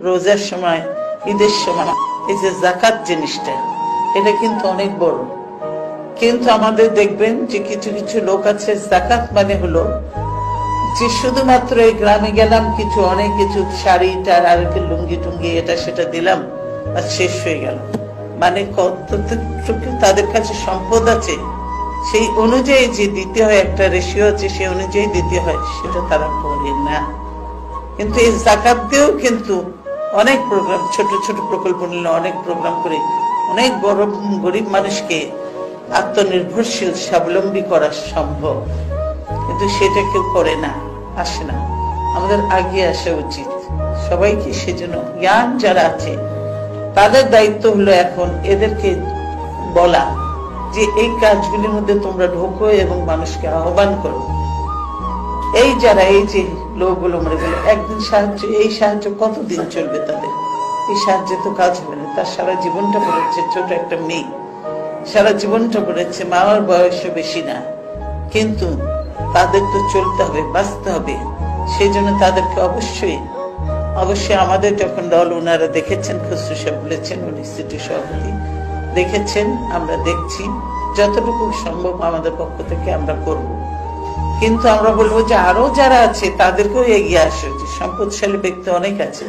রোজার সময়, ঈদের সময় এই যে যাকাত জিনিসটা, এটা কিন্তু অনেক বড়। কিন্তু আমাদের দেখবেন যে কিছু কিছু লোক আছে, যাকাত মানে হলো যে শুধুমাত্র এই গ্রামে গেলাম, কিছু অনেক কিছু শাড়িটা আর লুঙ্গি টুঙ্গি এটা সেটা দিলাম আর শেষ হয়ে গেল। মানে কতটুকু তাদের কাছে সম্পদ আছে সেই অনুযায়ী যে দিতে হয়, একটা রেশিও আছে সেই অনুযায়ী দিতে হয়, সেটা তারা করে না। কিন্তু এই যাকাত দিয়েও কিন্তু অনেক প্রোগ্রাম, ছোট ছোট প্রকল্প নিলে অনেক প্রোগ্রাম করে অনেক বড় গরিব মানুষকে আত্মনির্ভরশীল স্বাবলম্বী করা সম্ভব। কিন্তু সেটা কেউ করে না, আসে না। আমাদের আগে আসা উচিত সবাইকে। সেজন্য জ্ঞান যারা আছে তাদের দায়িত্ব হলো এখন এদেরকে বলা যে এই কাজগুলির মধ্যে তোমরা ঢোকো এবং মানুষকে আহ্বান করো। এই যারা এই যে লোকগুলো মরে গেল, একদিন সাহায্য, এই সাহায্য কতদিন চলবে তাদের? এই সাহায্যে তো কাজ হবে না। তার সারা জীবনটা পড়েছে, ছোট একটা মেয়ে সারা জীবনটা পড়েছে, মার বয়সও বেশি না, কিন্তু তাদের তো চলতে হবে, বাঁচতে হবে। সেই জন্য তাদেরকে অবশ্যই অবশ্যই আমাদের যখন দল, ওনারা দেখেছেন, খসরু সাহেব বলেছেন, উনি সিটি সভাপতি দেখেছেন, আমরা দেখছি, যতটুকু সম্ভব আমাদের পক্ষ থেকে আমরা করব। কিন্তু আমরা বলবো যে আরো যারা আছে তাদেরকেও এগিয়ে আসে। সম্পদশালী ব্যক্তি অনেক আছে,